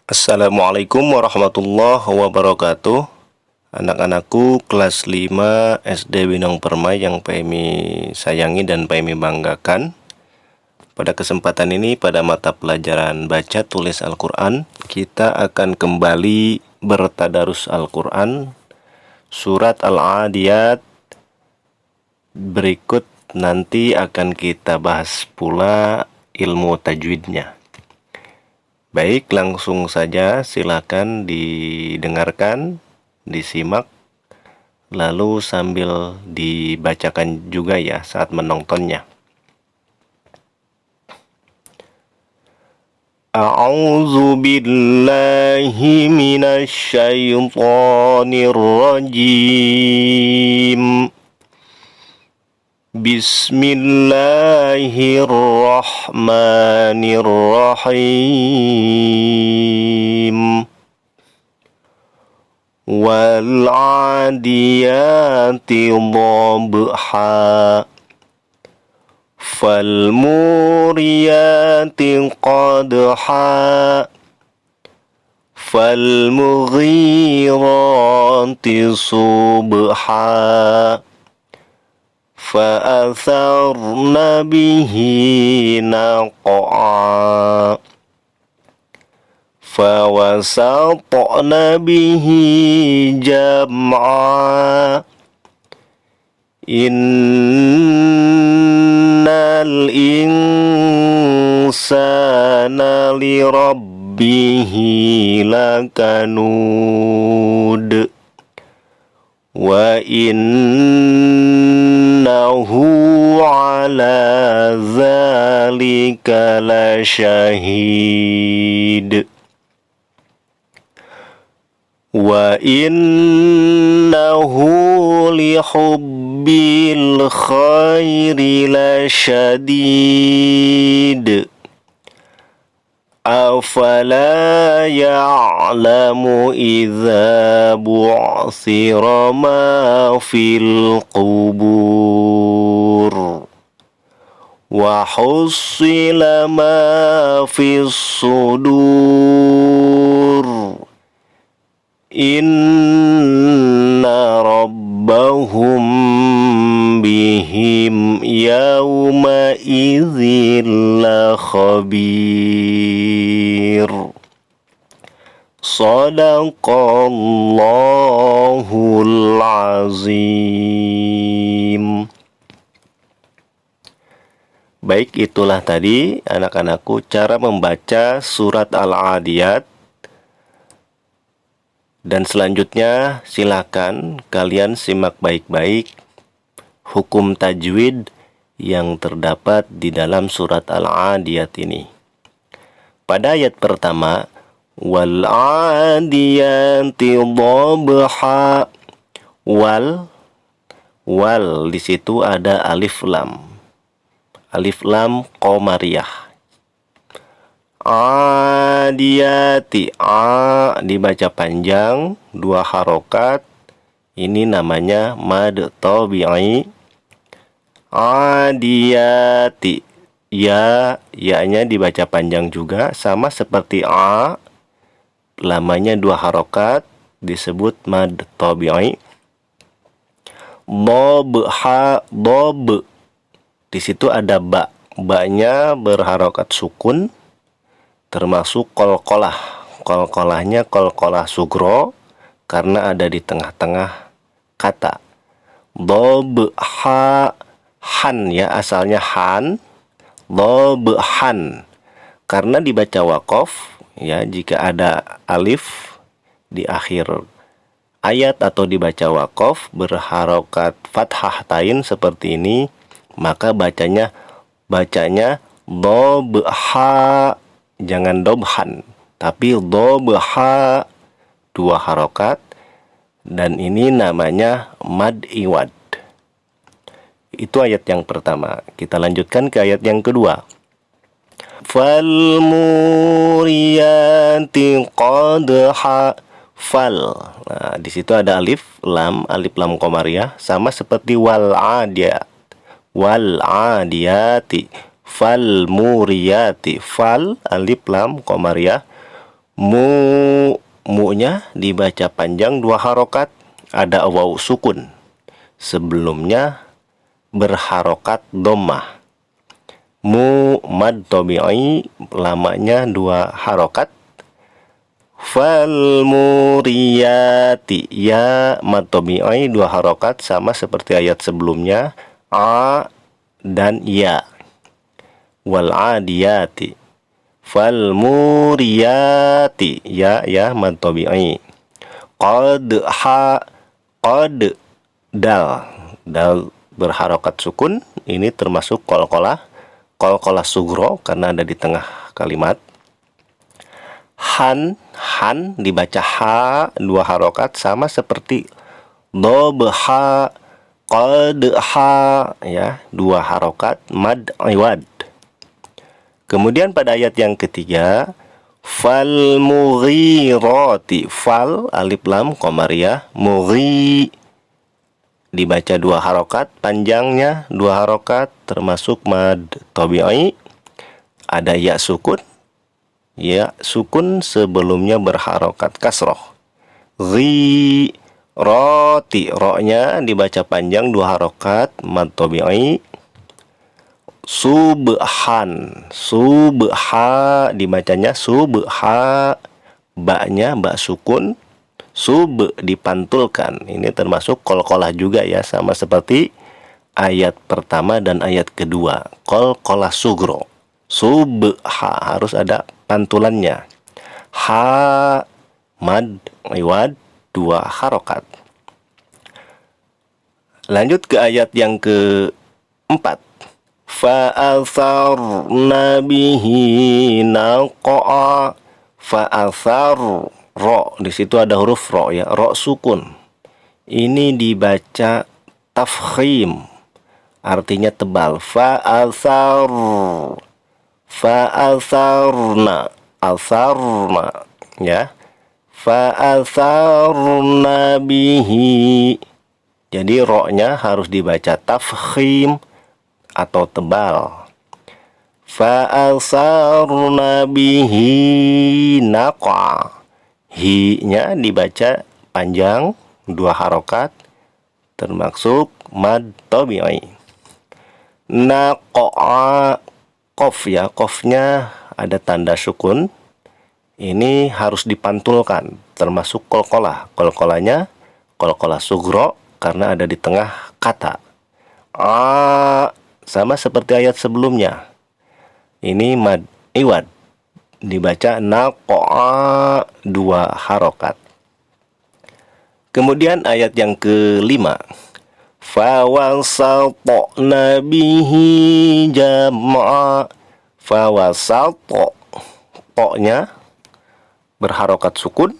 Assalamualaikum warahmatullahi wabarakatuh. Anak-anakku kelas 5 SD Winong Permai yang Pemi sayangi dan Pemi banggakan. Pada kesempatan ini pada mata pelajaran baca tulis Al-Quran, kita akan kembali bertadarus Al-Quran surat Al-Adiyat. Berikut nanti akan kita bahas pula ilmu tajwidnya. Baik, langsung saja silakan didengarkan, disimak, lalu sambil dibacakan juga ya saat menontonnya. A'udzu billahi minasy syaithanir rajim. Bismillahirrahmanirrahim. Wal 'adiyati dhabha fal muriyati qadha fal mughirati subha فأثرن به نقعا فوسطن به جمعا إن الإنسان لربه لكنود وَإِنَّهُ عَلَى ذَلِكَ لَشَهِيدٌ وَإِنَّهُ لِحُبِّ الْخَيْرِ لَشَدِيدٌ أَفَلَا يَعْلَمُ إِذَا بُعْثِرَ مَا فِي الْقُبُورِ وَحُصِّلَ مَا فِي الصُّدُورِ إِنَّ رَبَّهُمْ بِهِمْ يَوْمَئِذٍ لَخَبِيرٌ. Shadaqallahul azim. Baik, itulah tadi anak-anakku cara membaca surat Al-Adiyat. Dan selanjutnya silakan kalian simak baik-baik hukum tajwid yang terdapat di dalam surat Al-Adiyat ini. Pada ayat pertama, wal 'adiyati dhabha. Wal di situ ada alif lam. Alif lam qamariyah. Adiyati, a dibaca panjang, 2 harokat. Ini namanya mad tabi'i. Adiyati, ya-nya dibaca panjang juga, sama seperti a, lamanya 2 harokat, disebut mad tabi'i. Dhabha, dhab, di situ ada ba, ba-nya berharokat sukun, termasuk qalqalah. Qalqalahnya qalqalah sugro karena ada di tengah-tengah kata. Dhabha, han ya, asalnya han. Dhabhan, karena dibaca waqaf ya, jika ada alif di akhir ayat atau dibaca waqaf berharokat fathah tain seperti ini, maka bacanya dhabha, jangan dobhan, tapi dhabha, 2 harokat, dan ini namanya mad iwad. Itu ayat yang pertama. Kita lanjutkan ke ayat yang kedua. Fal muriyati qadha. Fal. Nah, di situ ada alif lam qamariyah, sama seperti wal 'adiyat. Wal 'adiyati. Fal muriyati, fal alif lam qamariyah, Mu-nya dibaca panjang 2 harokat, ada waw sukun. Sebelumnya berharokat dhammah. Mad tabi'i lamanya 2 harokat. Fal muriyati, ya mad tabi'i 2 harokat sama seperti ayat sebelumnya, a dan ya. Wal adiyati, fal muriyati, ya mad tabi'i. Qad dal berharokat sukun, ini termasuk qalqalah sugro karena ada di tengah kalimat. Han dibaca ha 2 harokat sama seperti dobha, qadha, ya 2 harokat mad iwad. Kemudian pada ayat yang ketiga, fal mughirati, fal alif lam qamariyah, mughi dibaca 2 harokat, panjangnya 2 harokat termasuk mad tabi'i. Ada ya sukun. Ya sukun sebelumnya berharokat kasroh. Ghi roti, ro-nya dibaca panjang 2 harokat mad tabi'i. Subha dibacanya subha, ba-nya ba sukun, sub dipantulkan. Ini termasuk qalqalah juga ya, sama seperti ayat pertama dan ayat kedua, qalqalah sugro. Subha harus ada pantulannya. Ha mad iwad 2 harokat. Lanjut ke ayat yang keempat. Fa'atharna bihi naqa'a. Fa'athar, ro, di situ ada huruf ro ya, ro sukun. Ini dibaca tafkhim, artinya tebal. Fa'atharna, ya. Fa'atharna bihi. Jadi ro-nya harus dibaca tafkhim atau tebal. Fa'atharna bihi naqa. Hi-nya dibaca panjang 2 harokat termasuk mad tabi'i. Naqa, qaf ya, qafnya ada tanda sukun. Ini harus dipantulkan, termasuk qalqalah. Qalqalahnya qalqalah sugro karena ada di tengah kata. Sama seperti ayat sebelumnya. Ini mad iwad dibaca naqa'a 2 harokat. Kemudian ayat yang kelima, fawasatna bihi jam'a. Fawasato, to-nya berharokat sukun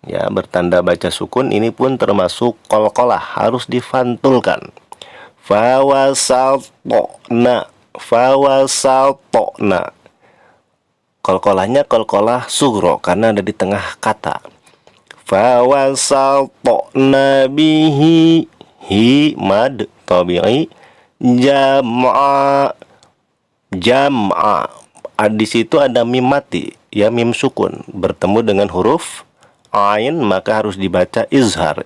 ya, bertanda baca sukun. Ini pun termasuk qalqalah, harus difantulkan. Fawasatna, qalqalahnya qalqalah sugro karena ada di tengah kata. Fawasatna bihi, hi mad tabi'i, jam'a. Di situ ada mim mati ya, mim sukun bertemu dengan huruf ain, maka harus dibaca izhar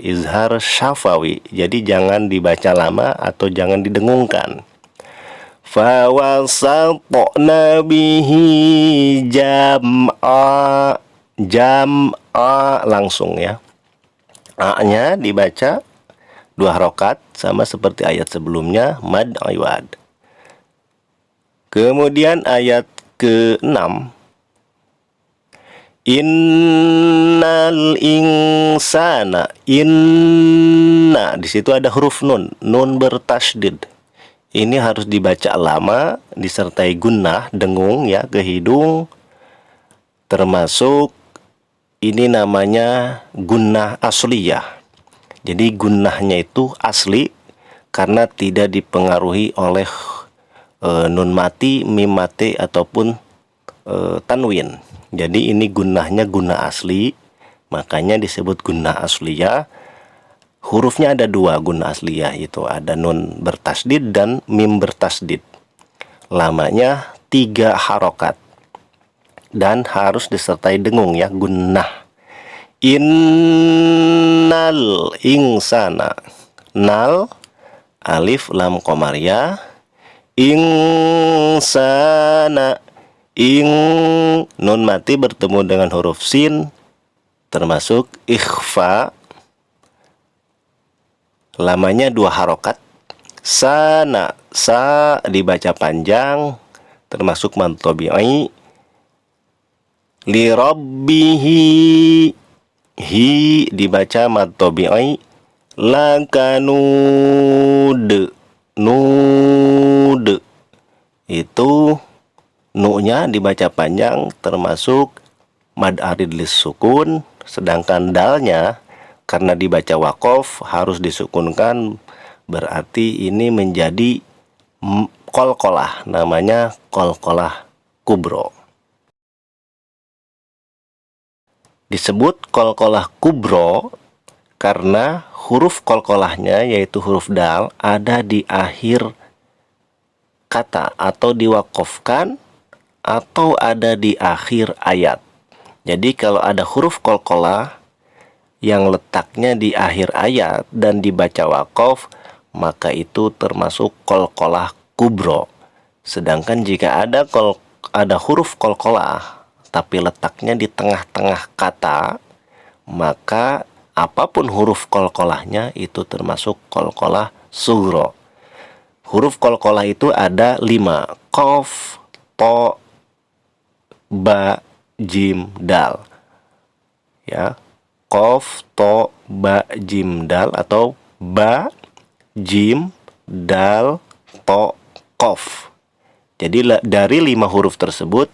syafawi. Jadi jangan dibaca lama atau jangan didengungkan. Fawasatna bihi jam'a, langsung ya. A-nya dibaca 2 harokat sama seperti ayat sebelumnya, mad iwad. Kemudian ayat ke-6, innal insana, inna di situ ada huruf nun bertasydid. Ini harus dibaca lama disertai gunnah, dengung ya ke hidung. Termasuk ini namanya gunnah asliyah. Jadi gunnahnya itu asli karena tidak dipengaruhi oleh nun mati, mim mati ataupun tanwin. Jadi ini gunnahnya gunnah asli, makanya disebut gunnah asliyah. Hurufnya ada 2 gunnah asliyah, itu ada nun bertasdid dan mim bertasdid. Lamanya 3 harokat. dan harus disertai dengung ya, gunnah. Innal insana, nal alif lam qamariyah, insana, nun mati bertemu dengan huruf sin termasuk ikhfa, lamanya 2 harokat. Sana, sa dibaca panjang termasuk mad tabi'i. Li rabbihi, hi dibaca mad tabi'i. Lakanud, nud itu nu-nya dibaca panjang termasuk mad arid lis sukun, sedangkan dalnya karena dibaca waqaf harus disukunkan, berarti ini menjadi qalqalah, namanya qalqalah kubro. Disebut qalqalah kubro karena huruf qalqalahnya yaitu huruf dal ada di akhir kata atau diwaqafkan atau ada di akhir ayat. Jadi kalau ada huruf qalqalah yang letaknya di akhir ayat dan dibaca waqaf, maka itu termasuk qalqalah kubro. Sedangkan jika ada huruf qalqalah tapi letaknya di tengah-tengah kata, maka apapun huruf qalqalahnya itu termasuk qalqalah sughra. Huruf qalqalah itu ada 5, qaf, to, ba, jim, dal. Ya, qaf, to, ba, jim, dal, atau ba, jim, dal, to, qaf. Jadi dari 5 huruf tersebut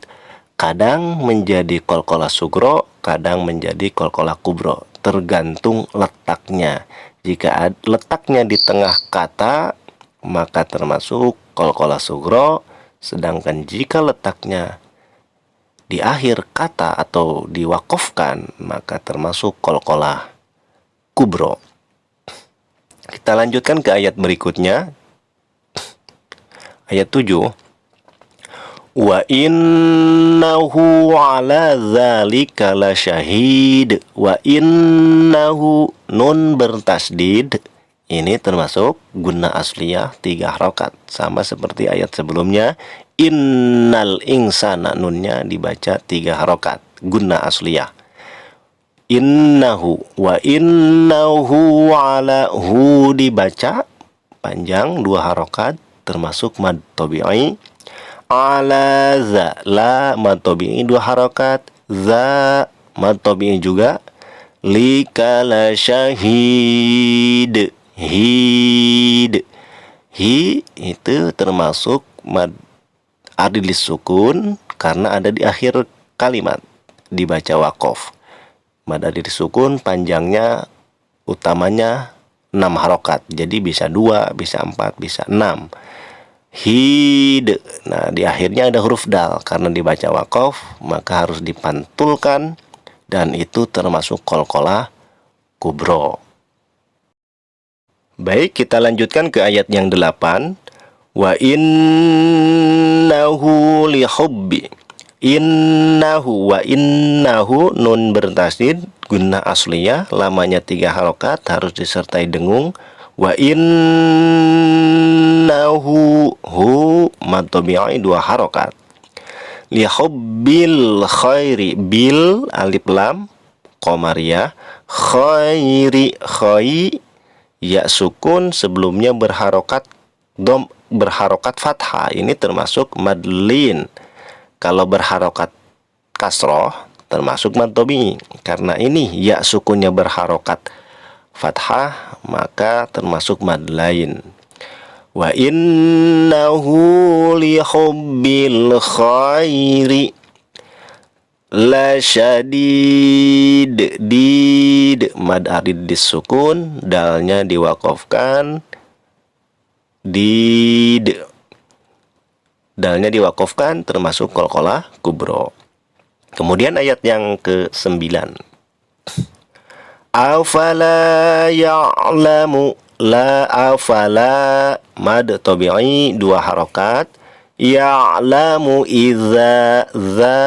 kadang menjadi qalqalah sughra, kadang menjadi qalqalah kubro, tergantung letaknya. Jika letaknya di tengah kata, maka termasuk qalqalah sughra, sedangkan jika letaknya di akhir kata atau diwaqafkan, maka termasuk qalqalah kubro. Kita lanjutkan ke ayat berikutnya. Ayat 7. Wa innahu ala dzalika lasyahid. Wa innahu, nun bertasdid, ini termasuk gunnah asliyah 3 harokat, sama seperti ayat sebelumnya. Innal insana, nunnya dibaca 3 harokat, gunnah asliyah. Innahu, wa innahu ala, hu dibaca panjang 2 harokat termasuk mad tabi'i. Ala za, la mad tabi'i 2 harokat, za mad tabi'i juga. Likala syahid, hid, hi itu termasuk mad arid lis sukun karena ada di akhir kalimat, dibaca waqaf. Mad arid lis sukun panjangnya utamanya 6 harokat, jadi bisa 2, bisa 4, bisa 6. Hid, nah di akhirnya ada huruf dal, karena dibaca waqaf maka harus dipantulkan, dan itu termasuk qalqalah kubro. Baik, kita lanjutkan ke ayat yang 8. Wa innahu lihubbi, innahu, wa innahu, nun bertasdid, gunnah asliyah, lamanya 3 harokat, harus disertai dengung. Wa innahu, hu mad tabi'i 2 harokat. Lihubbil khairi, bil alif lam qamariyah, khairi, khai ya sukun sebelumnya berharokat fathah, ini termasuk mad lin. Kalau berharokat kasroh termasuk mad tabi'i. Karena ini ya sukunnya berharokat fathah, maka termasuk mad lain. Wa innahu li hubbil khairi lasyadid, did mad arid disukun, dalnya diwaqafkan, did dalnya diwaqafkan, termasuk qalqalah kubro. Kemudian ayat yang ke-9. Afala ya'lamu, la afala mad tabi'i 2 harokat, Ya'lamu idza za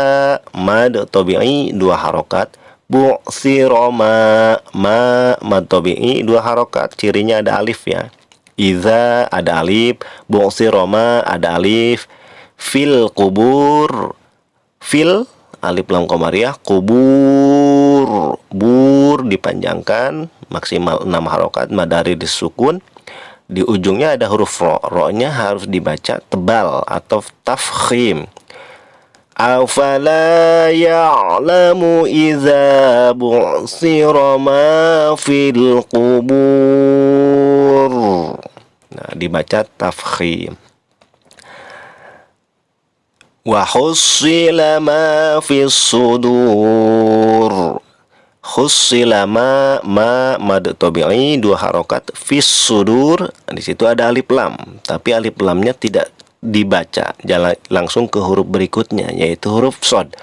mad tabi'i 2 harokat. Bu'sira mad tabi'i 2 harokat. Cirinya ada alif ya. Idza ada alif, bu'sira ada alif. Fil kubur, fil alif lam qamariyah, kubur bur dipanjangkan maksimal 6 harokat, madari disukun. Di ujungnya ada huruf ro. Ro-nya harus dibaca tebal atau tafkhim. Afala ya'lamu idza bu'sira ma fil qubur. Nah, dibaca tafkhim. Wa hussila ma fis sudur. Khussila mad tabi'i 2 harokat. Fis sudur, di situ ada alif lam, tapi alif lamnya tidak dibaca, jalan langsung ke huruf berikutnya, yaitu huruf shad.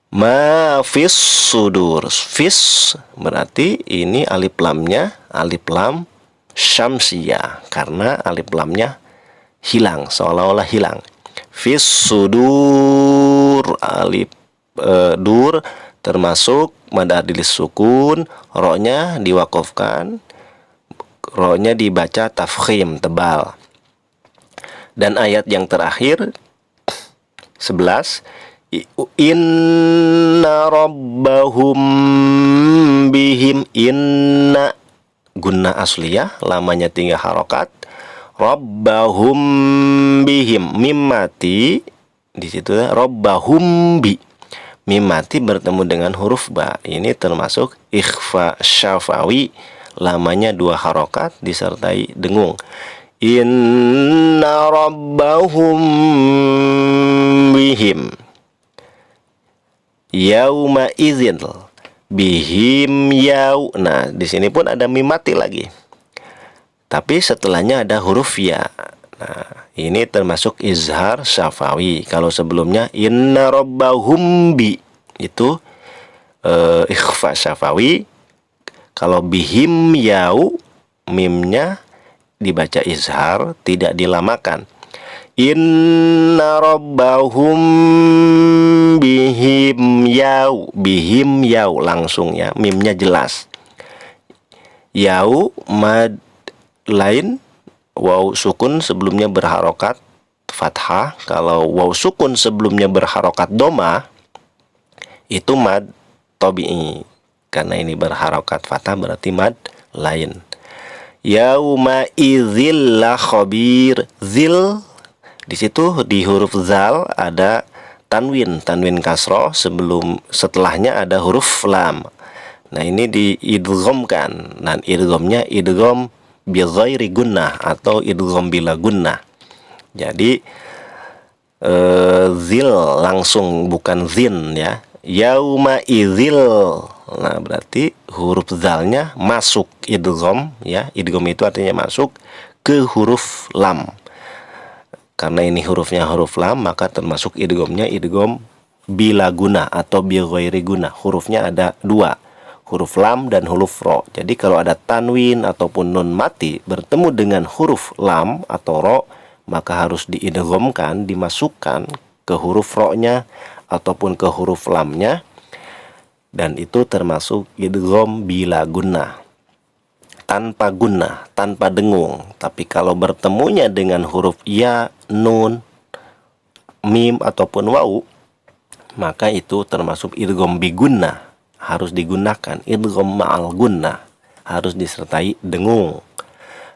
Ma fis sudur. Fis berarti ini alif lamnya alif lam syamsiyah, karena alif lamnya hilang, seolah-olah hilang. Fis sudur, alif dur termasuk mad adlis sukun, ro-nya diwakofkan, ro-nya dibaca tafkhim tebal. Dan ayat yang terakhir 11, inna rabbahum bihim, inna gunnah asliyah, lamanya 3 harokat. Rabbahum bihim, mim mati di situ ya, rabbahum bi. Mim mati bertemu dengan huruf ba. Ini termasuk ikhfa syafawi, lamanya 2 harokat disertai dengung. Inna rabbahum bihim yauma idzin, bihim yau. Nah, di sini pun ada mim mati lagi, tapi setelahnya ada huruf ya. Nah, ini termasuk izhar syafawi. Kalau sebelumnya inna rabbahum bi itu ikhfa syafawi. Kalau bihim yau, mimnya dibaca izhar, tidak dilamakan. Inna rabbahum bihim yau langsung ya, mimnya jelas. Yau mad lain, waw sukun sebelumnya berharokat fathah. Kalau waw sukun sebelumnya berharokat doma, itu mad tabi'i. Karena ini berharokat fathah berarti mad lain. Yauma idzil la khabir. Zil di situ di huruf zal ada tanwin kasroh, setelahnya ada huruf lam. Nah, ini diidghamkan. Dan idghamnya idgham bi ghairi gunnah atau idgham bila gunnah. Jadi zil langsung, bukan zin ya. Yauma idzil. Nah, berarti huruf zalnya masuk idgham ya. Idgham itu artinya masuk ke huruf lam. Karena ini hurufnya huruf lam, maka termasuk idghamnya idgham bila guna atau bi ghairi guna. Hurufnya ada 2, huruf lam dan huruf ro. Jadi kalau ada tanwin ataupun nun mati bertemu dengan huruf lam atau ro, maka harus diidghamkan, dimasukkan ke huruf ro-nya ataupun ke huruf lamnya. Dan itu termasuk idgham bila gunnah, tanpa gunnah, tanpa dengung. Tapi kalau bertemunya dengan huruf ya, nun, mim ataupun waw, maka itu termasuk idgham bi gunnah, harus digunakan. Idgham ma'al gunnah harus disertai dengung.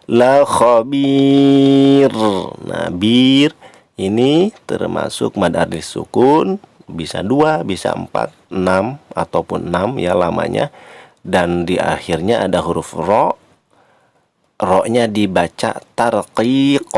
La khabir. Nah, bir ini termasuk mad adlis sukun, bisa 2, bisa 4, 6 ataupun 6 ya lamanya. Dan di akhirnya ada huruf ro. Ro-nya dibaca tarqiq.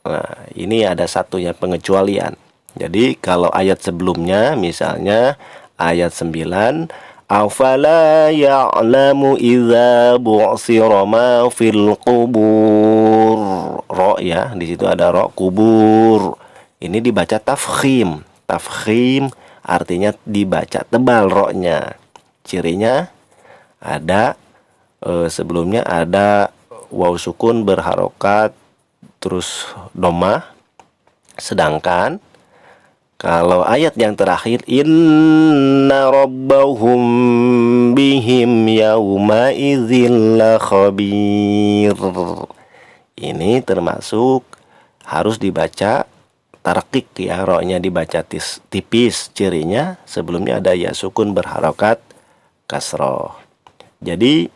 Nah, ini ada satu ya pengecualian. Jadi kalau ayat sebelumnya, misalnya ayat 9, afala ya'lamu idza bu'sira ma fil qubur. Ro ya, di situ ada ro, kubur. Ini dibaca tafkhim. Tafkhim artinya dibaca tebal ro-nya. Cirinya ada sebelumnya ada waw sukun berharokat terus doma, Sedangkan kalau ayat yang terakhir, inna rabbahum bihim yauma idzil khabir, ini termasuk harus dibaca tarkik ya, ro-nya dibaca tipis, cirinya sebelumnya ada ya sukun berharokat kasroh. Jadi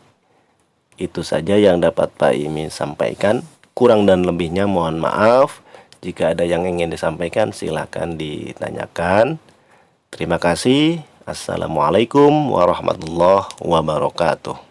itu saja yang dapat Pak Imi sampaikan. Kurang dan lebihnya mohon maaf. Jika ada yang ingin disampaikan silakan ditanyakan. Terima kasih. Assalamualaikum warahmatullahi wabarakatuh.